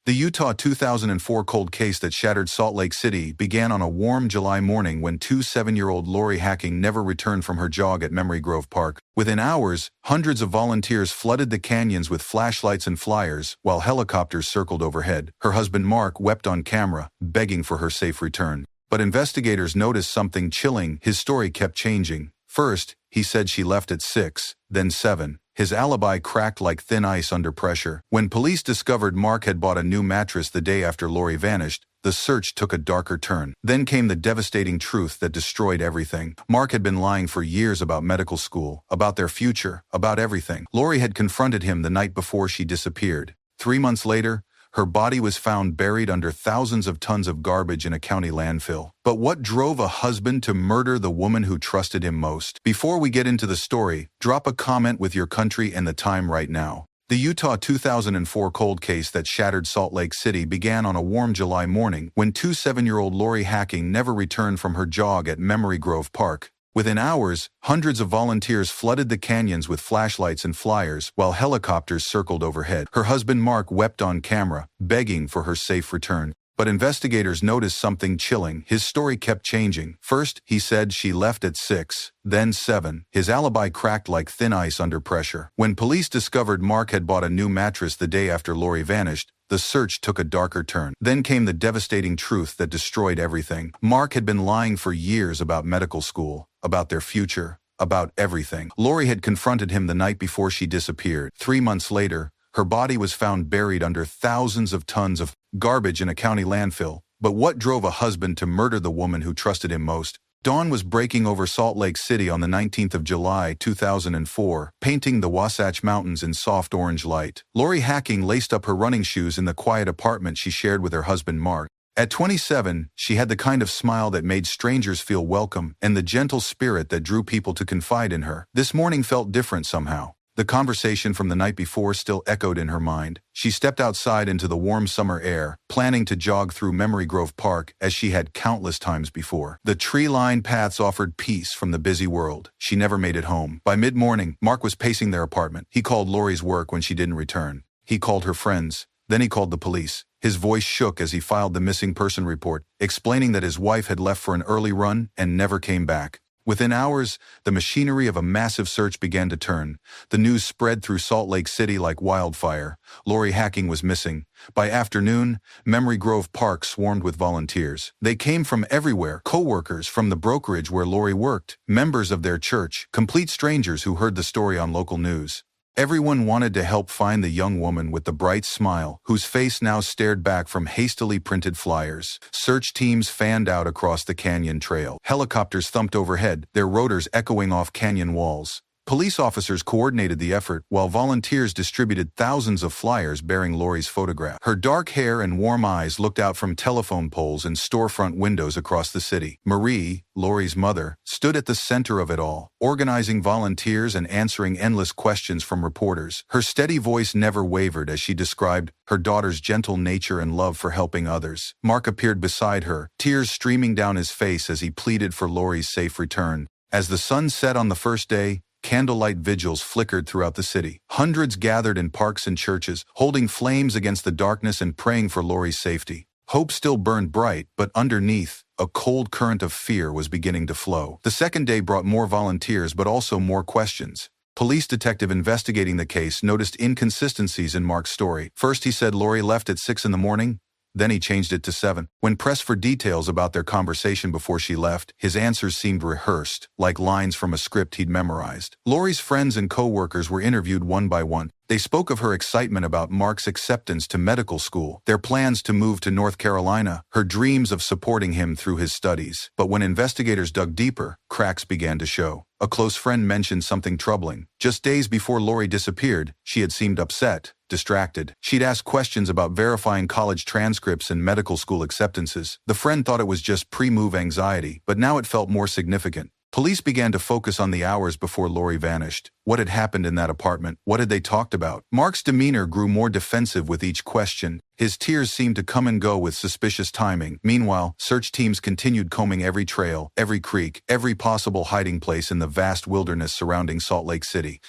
The Utah 2004 cold case that shattered Salt Lake City began on a warm July morning when 7-year-old Lorie Hacking never returned from her jog at Memory Grove Park. Within hours, hundreds of volunteers flooded the canyons with flashlights and flyers, while helicopters circled overhead. Her husband Mark wept on camera, begging for her safe return. But investigators noticed something chilling. His story kept changing. First, he said she left at 6, then 7. His alibi cracked like thin ice under pressure. When police discovered Mark had bought a new mattress the day after Lorie vanished, the search took a darker turn. Then came the devastating truth that destroyed everything. Mark had been lying for years about medical school, about their future, about everything. Lorie had confronted him the night before she disappeared. 3 months later, her body was found buried under thousands of tons of garbage in a county landfill. But what drove a husband to murder the woman who trusted him most? Before we get into the story, drop a comment with your country and the time right now. The Utah 2004 cold case that shattered Salt Lake City began on a warm July morning when 7-year-old Lorie Hacking never returned from her jog at Memory Grove Park. Within hours, hundreds of volunteers flooded the canyons with flashlights and flyers, while helicopters circled overhead. Her husband Mark wept on camera, begging for her safe return. But investigators noticed something chilling. His story kept changing. First, he said she left at 6, then 7. His alibi cracked like thin ice under pressure. When police discovered Mark had bought a new mattress the day after Lorie vanished, the search took a darker turn. Then came the devastating truth that destroyed everything. Mark had been lying for years about medical school, about their future, about everything. Lorie had confronted him the night before she disappeared. 3 months later, her body was found buried under thousands of tons of garbage in a county landfill. But what drove a husband to murder the woman who trusted him most? Dawn was breaking over Salt Lake City on the 19th of July, 2004, painting the Wasatch Mountains in soft orange light. Lorie Hacking laced up her running shoes in the quiet apartment she shared with her husband Mark. At 27, she had the kind of smile that made strangers feel welcome and the gentle spirit that drew people to confide in her. This morning felt different somehow. The conversation from the night before still echoed in her mind. She stepped outside into the warm summer air, planning to jog through Memory Grove Park as she had countless times before. The tree-lined paths offered peace from the busy world. She never made it home. By mid-morning, Mark was pacing their apartment. He called Lorie's work when she didn't return. He called her friends. Then he called the police. His voice shook as he filed the missing person report, explaining that his wife had left for an early run and never came back. Within hours, the machinery of a massive search began to turn. The news spread through Salt Lake City like wildfire. Lorie Hacking was missing. By afternoon, Memory Grove Park swarmed with volunteers. They came from everywhere, co-workers from the brokerage where Lorie worked, members of their church, complete strangers who heard the story on local news. Everyone wanted to help find the young woman with the bright smile, whose face now stared back from hastily printed flyers. Search teams fanned out across the canyon trail. Helicopters thumped overhead, their rotors echoing off canyon walls. Police officers coordinated the effort, while volunteers distributed thousands of flyers bearing Lorie's photograph. Her dark hair and warm eyes looked out from telephone poles and storefront windows across the city. Marie, Lorie's mother, stood at the center of it all, organizing volunteers and answering endless questions from reporters. Her steady voice never wavered as she described her daughter's gentle nature and love for helping others. Mark appeared beside her, tears streaming down his face as he pleaded for Lorie's safe return. As the sun set on the first day, candlelight vigils flickered throughout the city. Hundreds gathered in parks and churches, holding flames against the darkness and praying for Lorie's safety. Hope still burned bright, but underneath, a cold current of fear was beginning to flow. The second day brought more volunteers, but also more questions. Police detective investigating the case noticed inconsistencies in Mark's story. First, he said Lorie left at 6 in the morning. Then he changed it to 7. When pressed for details about their conversation before she left, his answers seemed rehearsed, like lines from a script he'd memorized. Lorie's friends and co-workers were interviewed one by one. They spoke of her excitement about Mark's acceptance to medical school, their plans to move to North Carolina, her dreams of supporting him through his studies. But when investigators dug deeper, cracks began to show. A close friend mentioned something troubling. Just days before Lorie disappeared, she had seemed upset, distracted. She'd asked questions about verifying college transcripts and medical school acceptances. The friend thought it was just pre-move anxiety, but now it felt more significant. Police began to focus on the hours before Lorie vanished. What had happened in that apartment? What had they talked about? Mark's demeanor grew more defensive with each question. His tears seemed to come and go with suspicious timing. Meanwhile, search teams continued combing every trail, every creek, every possible hiding place in the vast wilderness surrounding Salt Lake City.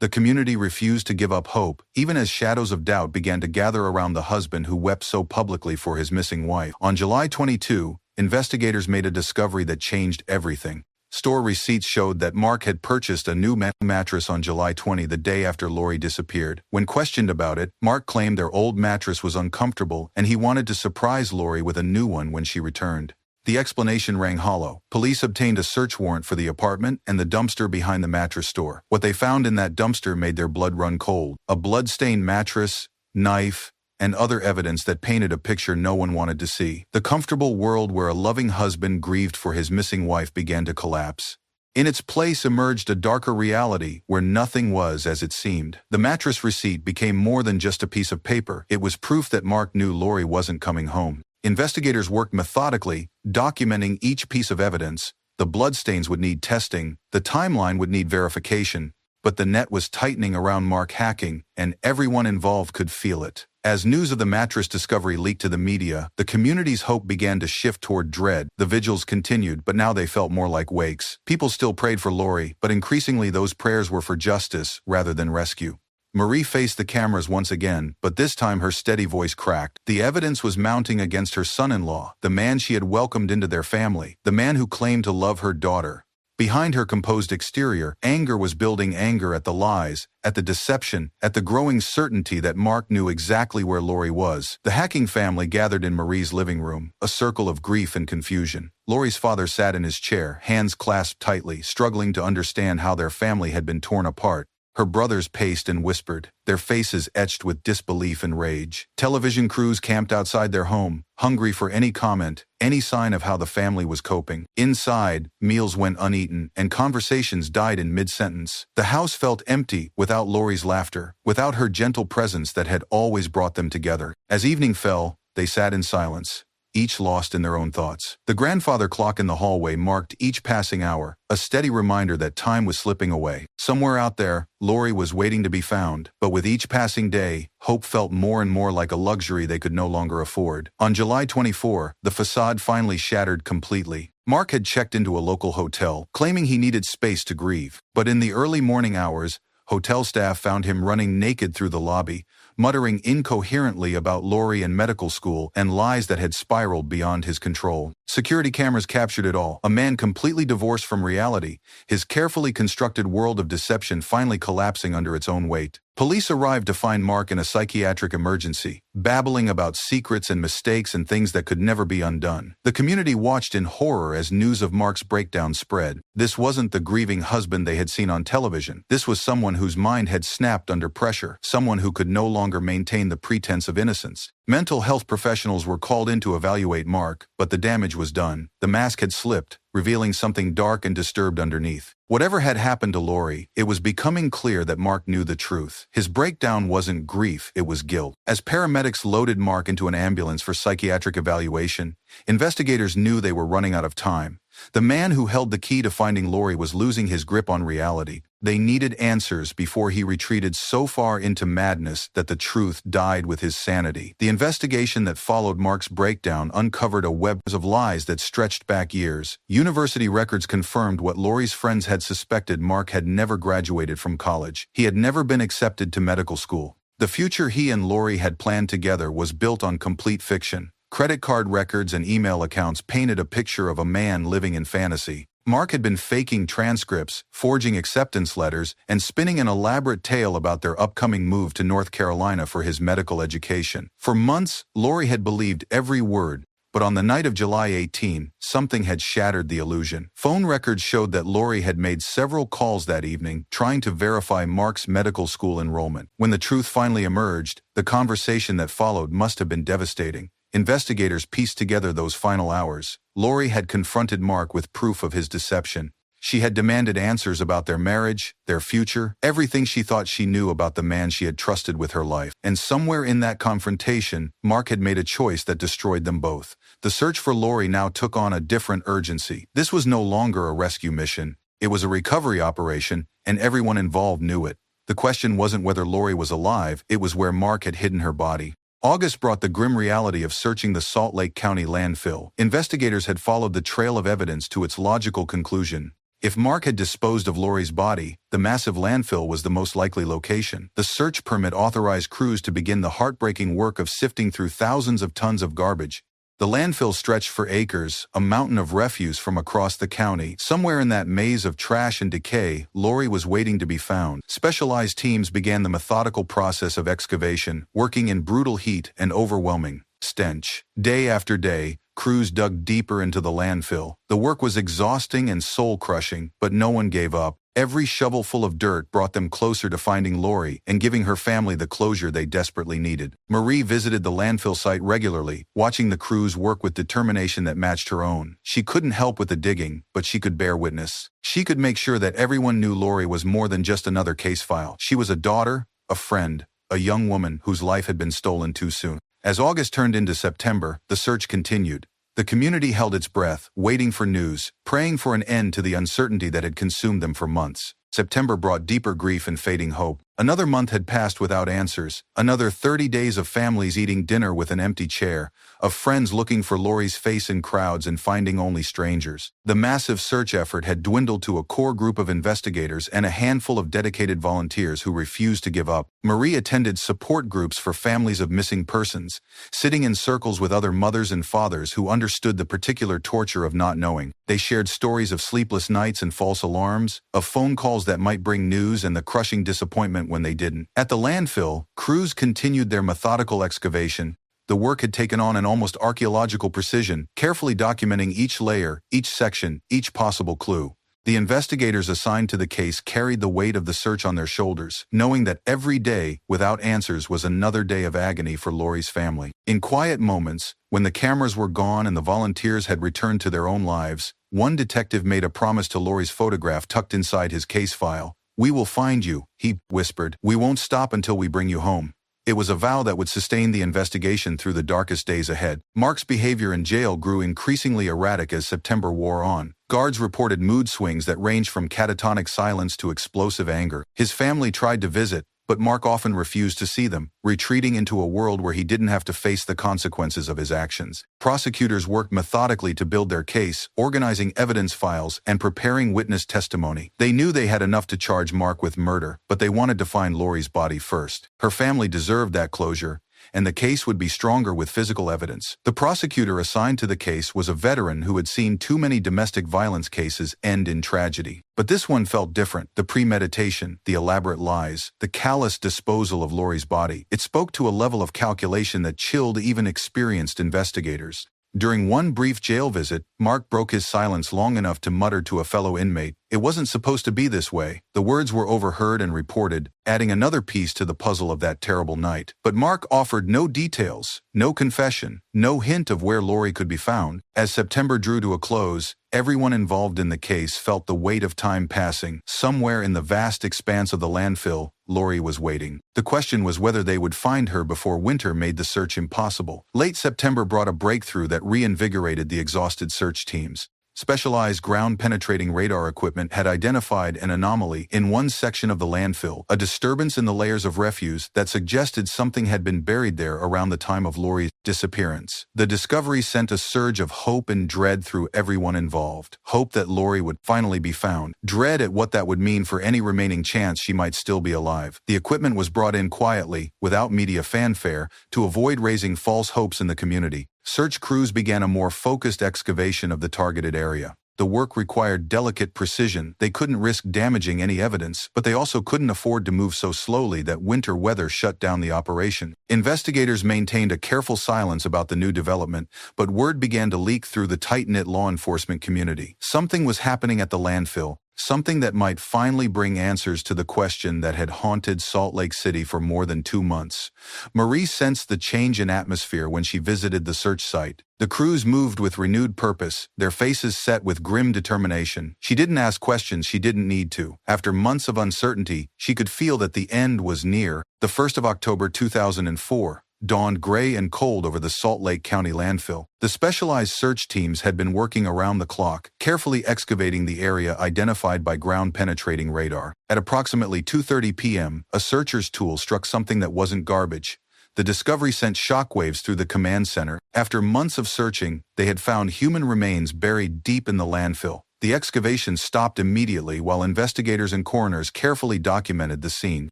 The community refused to give up hope, even as shadows of doubt began to gather around the husband who wept so publicly for his missing wife. On July 22, investigators made a discovery that changed everything. Store receipts showed that Mark had purchased a new mattress on July 20, the day after Lorie disappeared. When questioned about it, Mark claimed their old mattress was uncomfortable and he wanted to surprise Lorie with a new one when she returned. The explanation rang hollow. Police obtained a search warrant for the apartment and the dumpster behind the mattress store. What they found in that dumpster made their blood run cold. A blood-stained mattress, knife, and other evidence that painted a picture no one wanted to see. The comfortable world where a loving husband grieved for his missing wife began to collapse. In its place emerged a darker reality where nothing was as it seemed. The mattress receipt became more than just a piece of paper. It was proof that Mark knew Lorie wasn't coming home. Investigators worked methodically, documenting each piece of evidence. The bloodstains would need testing, the timeline would need verification, but the net was tightening around Mark hacking, and everyone involved could feel it. As news of the mattress discovery leaked to the media, the community's hope began to shift toward dread. The vigils continued, but now they felt more like wakes. People still prayed for Lorie, but increasingly those prayers were for justice rather than rescue. Marie faced the cameras once again, but this time her steady voice cracked. The evidence was mounting against her son-in-law, the man she had welcomed into their family, the man who claimed to love her daughter. Behind her composed exterior, anger was building, anger at the lies, at the deception, at the growing certainty that Mark knew exactly where Lorie was. The hacking family gathered in Marie's living room, a circle of grief and confusion. Lorie's father sat in his chair, hands clasped tightly, struggling to understand how their family had been torn apart. Her brothers paced and whispered, their faces etched with disbelief and rage. Television crews camped outside their home, hungry for any comment, any sign of how the family was coping. Inside, meals went uneaten, and conversations died in mid-sentence. The house felt empty without Lorie's laughter, without her gentle presence that had always brought them together. As evening fell, they sat in silence, each lost in their own thoughts. The grandfather clock in the hallway marked each passing hour, a steady reminder that time was slipping away. Somewhere out there, Lorie was waiting to be found, but with each passing day, hope felt more and more like a luxury they could no longer afford. On July 24, the facade finally shattered completely. Mark had checked into a local hotel, claiming he needed space to grieve. But in the early morning hours, hotel staff found him running naked through the lobby, muttering incoherently about Lorie and medical school and lies that had spiraled beyond his control. Security cameras captured it all. A man completely divorced from reality, his carefully constructed world of deception finally collapsing under its own weight. Police arrived to find Mark in a psychiatric emergency, babbling about secrets and mistakes and things that could never be undone. The community watched in horror as news of Mark's breakdown spread. This wasn't the grieving husband they had seen on television. This was someone whose mind had snapped under pressure, someone who could no longer maintain the pretense of innocence. Mental health professionals were called in to evaluate Mark, but the damage was done. The mask had slipped, revealing something dark and disturbed underneath. Whatever had happened to Lorie, it was becoming clear that Mark knew the truth. His breakdown wasn't grief, it was guilt. As paramedics loaded Mark into an ambulance for psychiatric evaluation, investigators knew they were running out of time. The man who held the key to finding Lorie was losing his grip on reality. They needed answers before he retreated so far into madness that the truth died with his sanity. The investigation that followed Mark's breakdown uncovered a web of lies that stretched back years. University records confirmed what Lorie's friends had suspected: Mark had never graduated from college. He had never been accepted to medical school. The future he and Lorie had planned together was built on complete fiction. Credit card records and email accounts painted a picture of a man living in fantasy. Mark had been faking transcripts, forging acceptance letters, and spinning an elaborate tale about their upcoming move to North Carolina for his medical education. For months, Lorie had believed every word, but on the night of July 18, something had shattered the illusion. Phone records showed that Lorie had made several calls that evening, trying to verify Mark's medical school enrollment. When the truth finally emerged, the conversation that followed must have been devastating. Investigators pieced together those final hours. Lorie had confronted Mark with proof of his deception. She had demanded answers about their marriage, their future, everything she thought she knew about the man she had trusted with her life. And somewhere in that confrontation, Mark had made a choice that destroyed them both. The search for Lorie now took on a different urgency. This was no longer a rescue mission. It was a recovery operation, and everyone involved knew it. The question wasn't whether Lorie was alive, it was where Mark had hidden her body. August brought the grim reality of searching the Salt Lake County landfill. Investigators had followed the trail of evidence to its logical conclusion. If Mark had disposed of Lorie's body, the massive landfill was the most likely location. The search permit authorized crews to begin the heartbreaking work of sifting through thousands of tons of garbage. The landfill stretched for acres, a mountain of refuse from across the county. Somewhere in that maze of trash and decay, Lorie was waiting to be found. Specialized teams began the methodical process of excavation, working in brutal heat and overwhelming stench. Day after day, crews dug deeper into the landfill. The work was exhausting and soul-crushing, but no one gave up. Every shovelful of dirt brought them closer to finding Lorie and giving her family the closure they desperately needed. Marie visited the landfill site regularly, watching the crews work with determination that matched her own. She couldn't help with the digging, but she could bear witness. She could make sure that everyone knew Lorie was more than just another case file. She was a daughter, a friend, a young woman whose life had been stolen too soon. As August turned into September, the search continued. The community held its breath, waiting for news, praying for an end to the uncertainty that had consumed them for months. September brought deeper grief and fading hope. Another month had passed without answers, another 30 days of families eating dinner with an empty chair, of friends looking for Lorie's face in crowds and finding only strangers. The massive search effort had dwindled to a core group of investigators and a handful of dedicated volunteers who refused to give up. Marie attended support groups for families of missing persons, sitting in circles with other mothers and fathers who understood the particular torture of not knowing. They shared stories of sleepless nights and false alarms, of phone calls that might bring news and the crushing disappointment when they didn't. At the landfill, crews continued their methodical excavation. The work had taken on an almost archaeological precision, carefully documenting each layer, each section, each possible clue. The investigators assigned to the case carried the weight of the search on their shoulders, knowing that every day without answers was another day of agony for Lorie's family. In quiet moments, when the cameras were gone and the volunteers had returned to their own lives, one detective made a promise to Lorie's photograph tucked inside his case file. "We will find you," he whispered. "We won't stop until we bring you home." It was a vow that would sustain the investigation through the darkest days ahead. Mark's behavior in jail grew increasingly erratic as September wore on. Guards reported mood swings that ranged from catatonic silence to explosive anger. His family tried to visit, but Mark often refused to see them, retreating into a world where he didn't have to face the consequences of his actions. Prosecutors worked methodically to build their case, organizing evidence files and preparing witness testimony. They knew they had enough to charge Mark with murder, but they wanted to find Lorie's body first. Her family deserved that closure, and the case would be stronger with physical evidence. The prosecutor assigned to the case was a veteran who had seen too many domestic violence cases end in tragedy. But this one felt different. The premeditation, the elaborate lies, the callous disposal of Lorie's body. It spoke to a level of calculation that chilled even experienced investigators. During one brief jail visit, Mark broke his silence long enough to mutter to a fellow inmate, "It wasn't supposed to be this way." The words were overheard and reported, adding another piece to the puzzle of that terrible night. But Mark offered no details, no confession, no hint of where Lorie could be found. As September drew to a close, everyone involved in the case felt the weight of time passing. Somewhere in the vast expanse of the landfill, Lorie was waiting. The question was whether they would find her before winter made the search impossible. Late September brought a breakthrough that reinvigorated the exhausted search teams. Specialized ground-penetrating radar equipment had identified an anomaly in one section of the landfill, a disturbance in the layers of refuse that suggested something had been buried there around the time of Lorie's disappearance. The discovery sent a surge of hope and dread through everyone involved. Hope that Lorie would finally be found. Dread at what that would mean for any remaining chance she might still be alive. The equipment was brought in quietly, without media fanfare, to avoid raising false hopes in the community. Search crews began a more focused excavation of the targeted area. The work required delicate precision. They couldn't risk damaging any evidence, but they also couldn't afford to move so slowly that winter weather shut down the operation. Investigators maintained a careful silence about the new development, but word began to leak through the tight-knit law enforcement community. Something was happening at the landfill. Something that might finally bring answers to the question that had haunted Salt Lake City for more than 2 months. Marie sensed the change in atmosphere when she visited the search site. The crews moved with renewed purpose, their faces set with grim determination. She didn't ask questions she didn't need to. After months of uncertainty, she could feel that the end was near. The 1st of October 2004 dawned gray and cold over the Salt Lake County landfill. The specialized search teams had been working around the clock, carefully excavating the area identified by ground-penetrating radar. At approximately 2:30 p.m., a searcher's tool struck something that wasn't garbage. The discovery sent shockwaves through the command center. After months of searching, they had found human remains buried deep in the landfill. The excavation stopped immediately while investigators and coroners carefully documented the scene.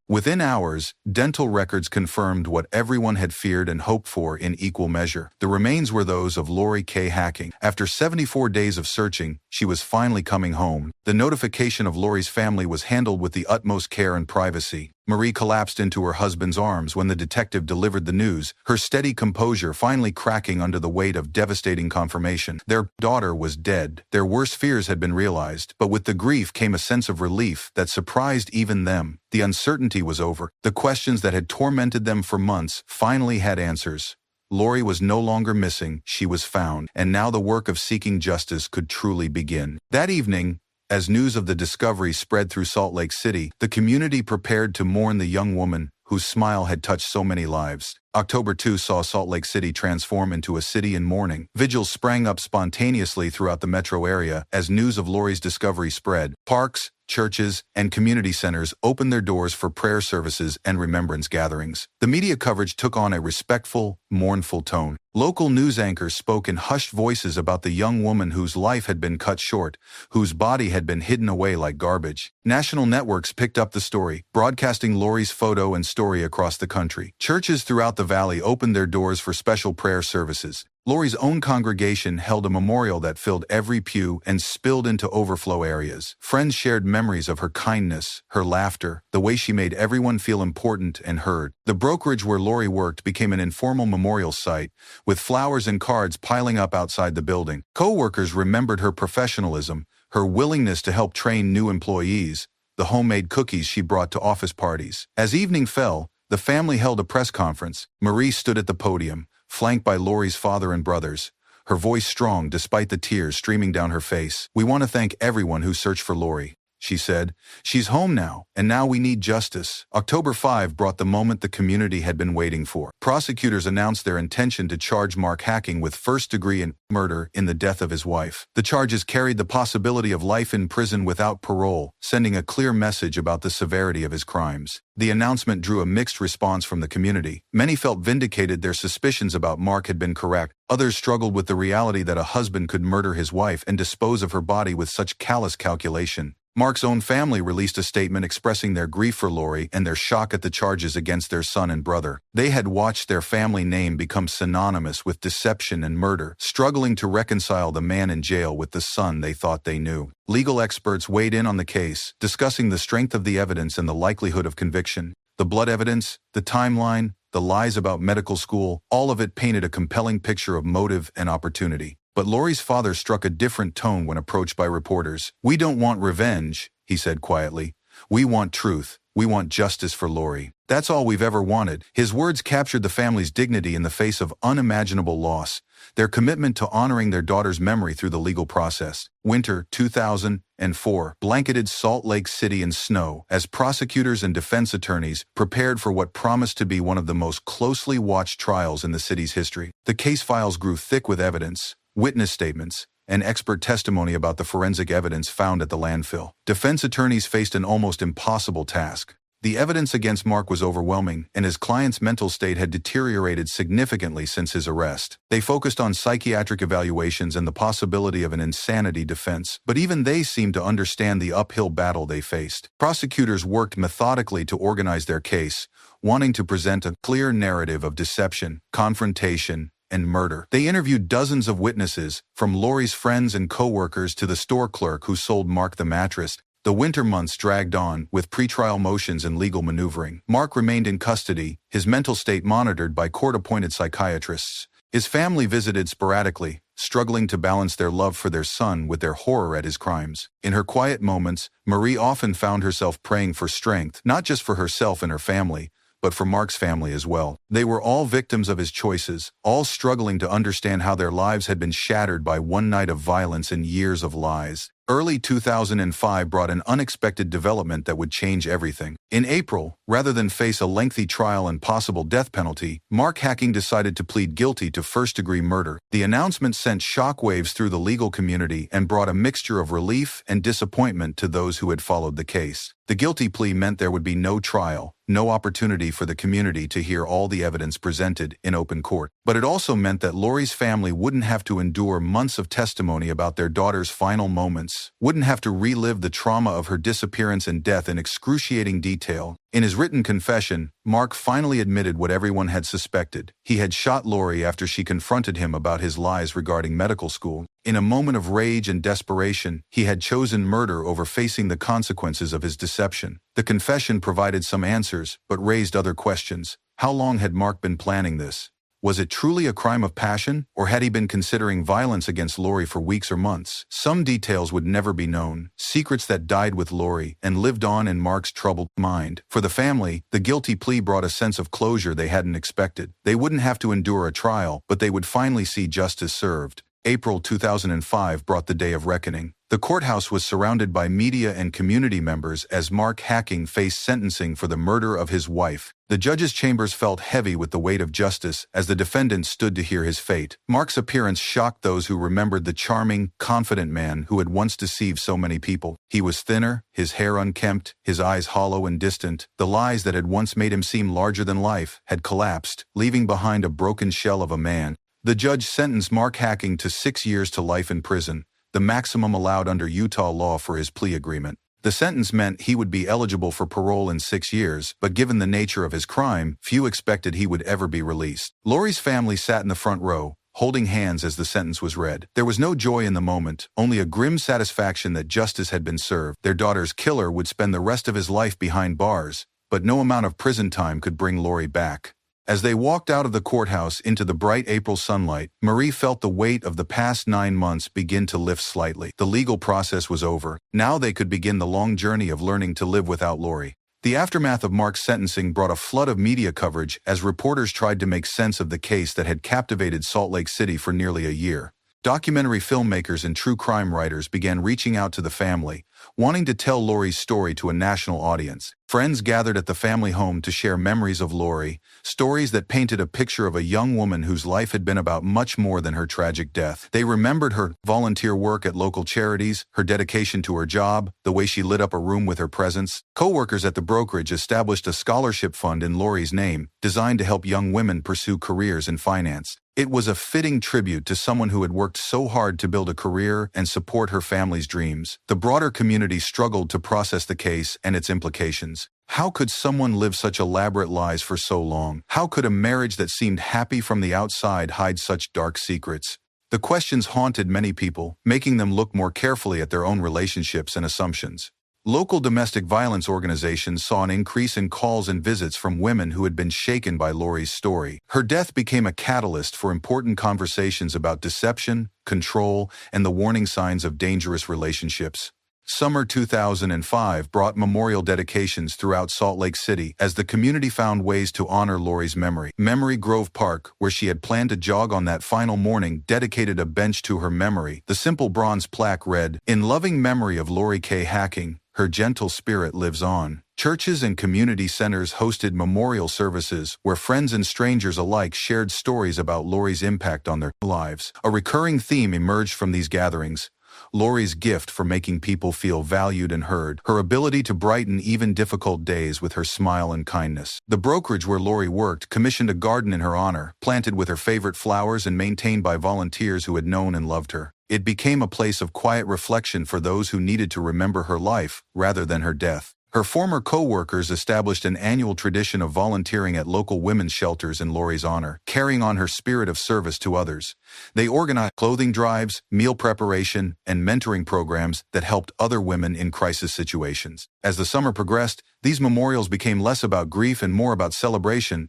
Within hours, dental records confirmed what everyone had feared and hoped for in equal measure. The remains were those of Lorie K. Hacking. After 74 days of searching, she was finally coming home. The notification of Lorie's family was handled with the utmost care and privacy. Marie collapsed into her husband's arms when the detective delivered the news, her steady composure finally cracking under the weight of devastating confirmation. Their daughter was dead. Their worst fears had been realized, but with the grief came a sense of relief that surprised even them. The uncertainty was over. The questions that had tormented them for months finally had answers. Lorie was no longer missing, she was found, and now the work of seeking justice could truly begin. That evening, as news of the discovery spread through Salt Lake City, the community prepared to mourn the young woman whose smile had touched so many lives. October 2 saw Salt Lake City transform into a city in mourning. Vigils sprang up spontaneously throughout the metro area as news of Lorie's discovery spread. Parks, churches, and community centers opened their doors for prayer services and remembrance gatherings. The media coverage took on a respectful, mournful tone. Local news anchors spoke in hushed voices about the young woman whose life had been cut short, whose body had been hidden away like garbage. National networks picked up the story, broadcasting Lorie's photo and story across the country. Churches throughout the valley opened their doors for special prayer services. Lorie's own congregation held a memorial that filled every pew and spilled into overflow areas. Friends shared memories of her kindness, her laughter, the way she made everyone feel important and heard. The brokerage where Lorie worked became an informal memorial site, with flowers and cards piling up outside the building. Co-workers remembered her professionalism, her willingness to help train new employees, the homemade cookies she brought to office parties. As evening fell, the family held a press conference. Marie stood at the podium, flanked by Lorie's father and brothers, her voice strong despite the tears streaming down her face. "We want to thank everyone who searched for Lorie," she said. "She's home now, and now we need justice." October 5 brought the moment the community had been waiting for. Prosecutors announced their intention to charge Mark Hacking with first-degree murder in the death of his wife. The charges carried the possibility of life in prison without parole, sending a clear message about the severity of his crimes. The announcement drew a mixed response from the community. Many felt vindicated, their suspicions about Mark had been correct. Others struggled with the reality that a husband could murder his wife and dispose of her body with such callous calculation. Mark's own family released a statement expressing their grief for Lorie and their shock at the charges against their son and brother. They had watched their family name become synonymous with deception and murder, struggling to reconcile the man in jail with the son they thought they knew. Legal experts weighed in on the case, discussing the strength of the evidence and the likelihood of conviction. The blood evidence, the timeline, the lies about medical school, all of it painted a compelling picture of motive and opportunity. But Lorie's father struck a different tone when approached by reporters. "We don't want revenge," he said quietly. "We want truth. We want justice for Lorie. That's all we've ever wanted." His words captured the family's dignity in the face of unimaginable loss, their commitment to honoring their daughter's memory through the legal process. Winter 2004 blanketed Salt Lake City in snow as prosecutors and defense attorneys prepared for what promised to be one of the most closely watched trials in the city's history. The case files grew thick with evidence, witness statements, and expert testimony about the forensic evidence found at the landfill. Defense attorneys faced an almost impossible task. The evidence against Mark was overwhelming, and his client's mental state had deteriorated significantly since his arrest. They focused on psychiatric evaluations and the possibility of an insanity defense, but even they seemed to understand the uphill battle they faced. Prosecutors worked methodically to organize their case, wanting to present a clear narrative of deception, confrontation, and murder. They interviewed dozens of witnesses, from Lorie's friends and co-workers to the store clerk who sold Mark the mattress. The winter months dragged on, with pretrial motions and legal maneuvering. Mark remained in custody, his mental state monitored by court-appointed psychiatrists. His family visited sporadically, struggling to balance their love for their son with their horror at his crimes. In her quiet moments, Marie often found herself praying for strength, not just for herself and her family, but for Mark's family as well. They were all victims of his choices, all struggling to understand how their lives had been shattered by one night of violence and years of lies. Early 2005 brought an unexpected development that would change everything. In April, rather than face a lengthy trial and possible death penalty, Mark Hacking decided to plead guilty to first-degree murder. The announcement sent shockwaves through the legal community and brought a mixture of relief and disappointment to those who had followed the case. The guilty plea meant there would be no trial, no opportunity for the community to hear all the evidence presented in open court. But it also meant that Lorie's family wouldn't have to endure months of testimony about their daughter's final moments, Marks wouldn't have to relive the trauma of her disappearance and death in excruciating detail. In his written confession, Mark finally admitted what everyone had suspected. He had shot Lorie after she confronted him about his lies regarding medical school. In a moment of rage and desperation, he had chosen murder over facing the consequences of his deception. The confession provided some answers, but raised other questions. How long had Mark been planning this? Was it truly a crime of passion, or had he been considering violence against Lorie for weeks or months? Some details would never be known, secrets that died with Lorie and lived on in Mark's troubled mind. For the family, the guilty plea brought a sense of closure they hadn't expected. They wouldn't have to endure a trial, but they would finally see justice served. April 2005 brought the day of reckoning. The courthouse was surrounded by media and community members as Mark Hacking faced sentencing for the murder of his wife. The judge's chambers felt heavy with the weight of justice as the defendant stood to hear his fate. Mark's appearance shocked those who remembered the charming, confident man who had once deceived so many people. He was thinner, his hair unkempt, his eyes hollow and distant. The lies that had once made him seem larger than life had collapsed, leaving behind a broken shell of a man. The judge sentenced Mark Hacking to 6 years to life in prison, the maximum allowed under Utah law for his plea agreement. The sentence meant he would be eligible for parole in 6 years, but given the nature of his crime, few expected he would ever be released. Lorie's family sat in the front row, holding hands as the sentence was read. There was no joy in the moment, only a grim satisfaction that justice had been served. Their daughter's killer would spend the rest of his life behind bars, but no amount of prison time could bring Lorie back. As they walked out of the courthouse into the bright April sunlight, Marie felt the weight of the past 9 months begin to lift slightly. The legal process was over. Now they could begin the long journey of learning to live without Lorie. The aftermath of Mark's sentencing brought a flood of media coverage as reporters tried to make sense of the case that had captivated Salt Lake City for nearly a year. Documentary filmmakers and true crime writers began reaching out to the family, wanting to tell Lorie's story to a national audience. Friends gathered at the family home to share memories of Lorie, stories that painted a picture of a young woman whose life had been about much more than her tragic death. They remembered her volunteer work at local charities, her dedication to her job, the way she lit up a room with her presence. Co-workers at the brokerage established a scholarship fund in Lorie's name, designed to help young women pursue careers in finance. It was a fitting tribute to someone who had worked so hard to build a career and support her family's dreams. The broader community struggled to process the case and its implications. How could someone live such elaborate lies for so long? How could a marriage that seemed happy from the outside hide such dark secrets? The questions haunted many people, making them look more carefully at their own relationships and assumptions. Local domestic violence organizations saw an increase in calls and visits from women who had been shaken by Lorie's story. Her death became a catalyst for important conversations about deception, control, and the warning signs of dangerous relationships. Summer 2005 brought memorial dedications throughout Salt Lake City as the community found ways to honor Lorie's memory. Memory Grove Park, where she had planned to jog on that final morning, dedicated a bench to her memory. The simple bronze plaque read, "In loving memory of Lorie K. Hacking, her gentle spirit lives on." Churches and community centers hosted memorial services where friends and strangers alike shared stories about Lorie's impact on their lives. A recurring theme emerged from these gatherings: Lorie's gift for making people feel valued and heard, her ability to brighten even difficult days with her smile and kindness. The brokerage where Lorie worked commissioned a garden in her honor, planted with her favorite flowers and maintained by volunteers who had known and loved her. It became a place of quiet reflection for those who needed to remember her life rather than her death. Her former co-workers established an annual tradition of volunteering at local women's shelters in Lorie's honor, carrying on her spirit of service to others. They organized clothing drives, meal preparation, and mentoring programs that helped other women in crisis situations. As the summer progressed, these memorials became less about grief and more about celebration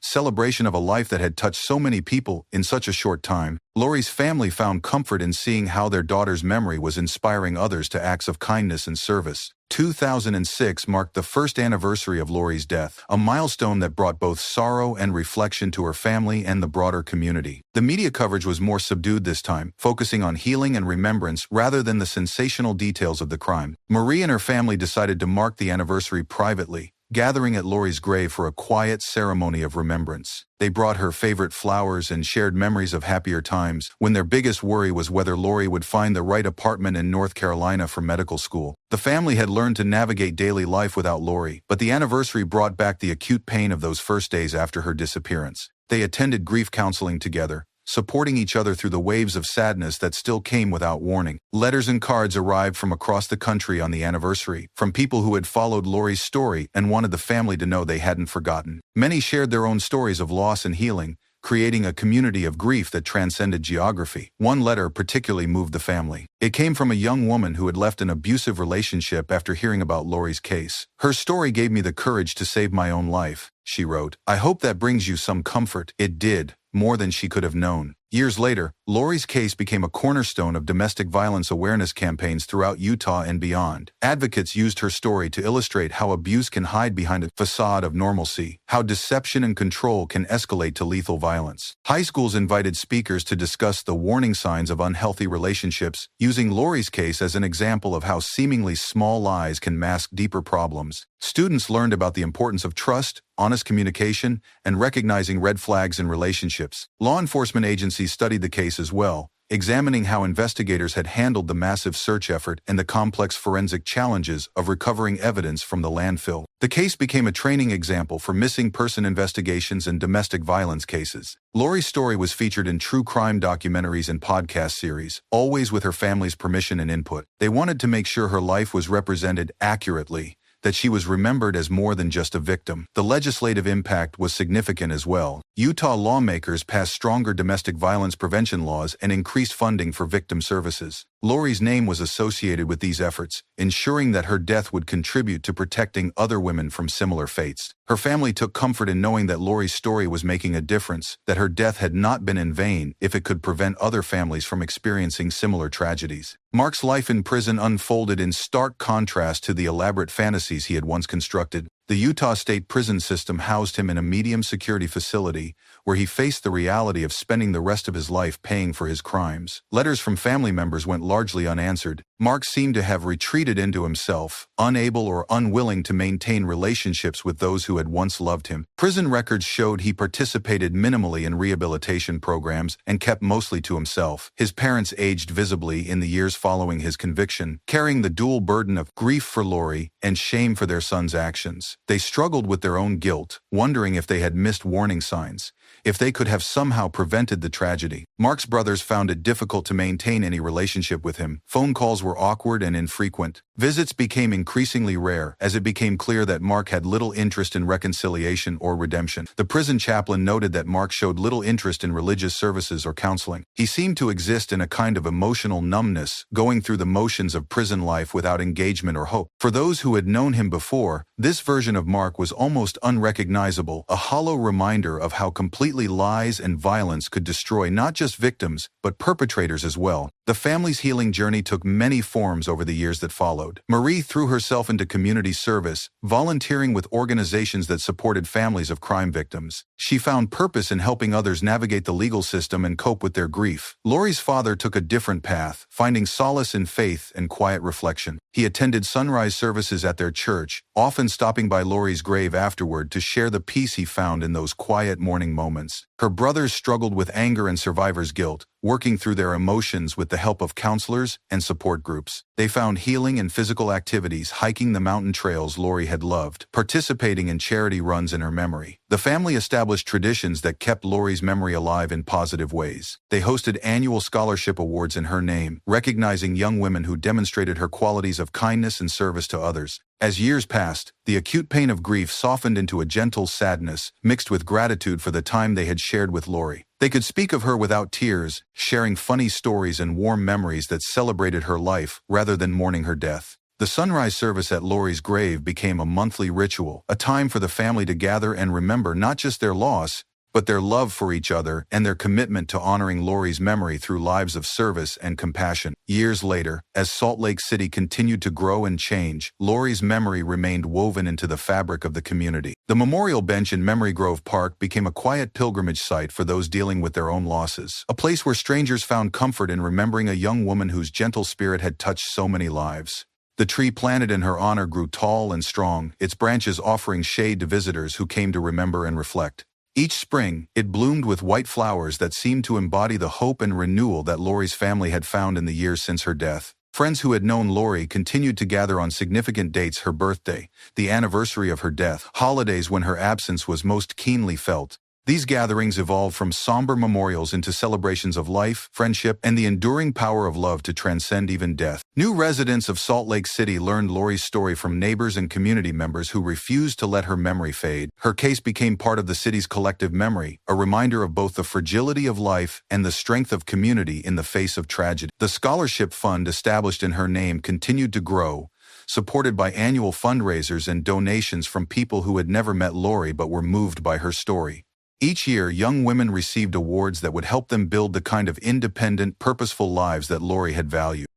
of a life that had touched so many people in such a short time. Lorie's family found comfort in seeing how their daughter's memory was inspiring others to acts of kindness and service. 2006 marked the first anniversary of Lorie's death, a milestone that brought both sorrow and reflection to her family and the broader community. The media coverage was more subdued this time, focusing on healing and remembrance rather than the sensational details of the crime. Marie and her family decided to mark the anniversary privately, gathering at Lorie's grave for a quiet ceremony of remembrance. They brought her favorite flowers and shared memories of happier times when their biggest worry was whether Lorie would find the right apartment in North Carolina for medical school. The family had learned to navigate daily life without Lorie, but the anniversary brought back the acute pain of those first days after her disappearance. They attended grief counseling together, supporting each other through the waves of sadness that still came without warning. Letters and cards arrived from across the country on the anniversary, from people who had followed Lorie's story and wanted the family to know they hadn't forgotten. Many shared their own stories of loss and healing, creating a community of grief that transcended geography. One letter particularly moved the family. It came from a young woman who had left an abusive relationship after hearing about Lorie's case. "Her story gave me the courage to save my own life," she wrote. "I hope that brings you some comfort." It did, more than she could have known. Years later, Lorie's case became a cornerstone of domestic violence awareness campaigns throughout Utah and beyond. Advocates used her story to illustrate how abuse can hide behind a facade of normalcy, how deception and control can escalate to lethal violence. High schools invited speakers to discuss the warning signs of unhealthy relationships, using Lorie's case as an example of how seemingly small lies can mask deeper problems. Students learned about the importance of trust, honest communication, and recognizing red flags in relationships. Law enforcement agencies studied the case as well, examining how investigators had handled the massive search effort and the complex forensic challenges of recovering evidence from the landfill. The case became a training example for missing person investigations and domestic violence cases. Lorie's story was featured in true crime documentaries and podcast series, always with her family's permission and input. They wanted to make sure her life was represented accurately, that she was remembered as more than just a victim. The legislative impact was significant as well. Utah lawmakers passed stronger domestic violence prevention laws and increased funding for victim services. Lorie's name was associated with these efforts, ensuring that her death would contribute to protecting other women from similar fates. Her family took comfort in knowing that Lorie's story was making a difference, that her death had not been in vain if it could prevent other families from experiencing similar tragedies. Mark's life in prison unfolded in stark contrast to the elaborate fantasies he had once constructed. The Utah State Prison System housed him in a medium-security facility where he faced the reality of spending the rest of his life paying for his crimes. Letters from family members went largely unanswered. Mark seemed to have retreated into himself, unable or unwilling to maintain relationships with those who had once loved him. Prison records showed he participated minimally in rehabilitation programs and kept mostly to himself. His parents aged visibly in the years following his conviction, carrying the dual burden of grief for Lorie and shame for their son's actions. They struggled with their own guilt, wondering if they had missed warning signs, if they could have somehow prevented the tragedy. Mark's brothers found it difficult to maintain any relationship with him. Phone calls were awkward and infrequent. Visits became increasingly rare, as it became clear that Mark had little interest in reconciliation or redemption. The prison chaplain noted that Mark showed little interest in religious services or counseling. He seemed to exist in a kind of emotional numbness, going through the motions of prison life without engagement or hope. For those who had known him before, this version of Mark was almost unrecognizable, a hollow reminder of how completely lies and violence could destroy not just victims, but perpetrators as well. The family's healing journey took many forms over the years that followed. Marie threw herself into community service, volunteering with organizations that supported families of crime victims. She found purpose in helping others navigate the legal system and cope with their grief. Lorie's father took a different path, finding solace in faith and quiet reflection. He attended sunrise services at their church, often stopping by Lorie's grave afterward to share the peace he found in those quiet morning moments. Her brothers struggled with anger and survivor's guilt, working through their emotions with the help of counselors and support groups. They found healing in physical activities, hiking the mountain trails Lorie had loved, participating in charity runs in her memory. The family established traditions that kept Lorie's memory alive in positive ways. They hosted annual scholarship awards in her name, recognizing young women who demonstrated her qualities of kindness and service to others. As years passed, the acute pain of grief softened into a gentle sadness, mixed with gratitude for the time they had shared with Lorie. They could speak of her without tears, sharing funny stories and warm memories that celebrated her life rather than mourning her death. The sunrise service at Lorie's grave became a monthly ritual, a time for the family to gather and remember not just their loss, but their love for each other and their commitment to honoring Lorie's memory through lives of service and compassion. Years later, as Salt Lake City continued to grow and change, Lorie's memory remained woven into the fabric of the community. The memorial bench in Memory Grove Park became a quiet pilgrimage site for those dealing with their own losses, a place where strangers found comfort in remembering a young woman whose gentle spirit had touched so many lives. The tree planted in her honor grew tall and strong, its branches offering shade to visitors who came to remember and reflect. Each spring, it bloomed with white flowers that seemed to embody the hope and renewal that Lorie's family had found in the years since her death. Friends who had known Lorie continued to gather on significant dates: her birthday, the anniversary of her death, holidays when her absence was most keenly felt. These gatherings evolved from somber memorials into celebrations of life, friendship, and the enduring power of love to transcend even death. New residents of Salt Lake City learned Lorie's story from neighbors and community members who refused to let her memory fade. Her case became part of the city's collective memory, a reminder of both the fragility of life and the strength of community in the face of tragedy. The scholarship fund established in her name continued to grow, supported by annual fundraisers and donations from people who had never met Lorie but were moved by her story. Each year, young women received awards that would help them build the kind of independent, purposeful lives that Lorie had valued.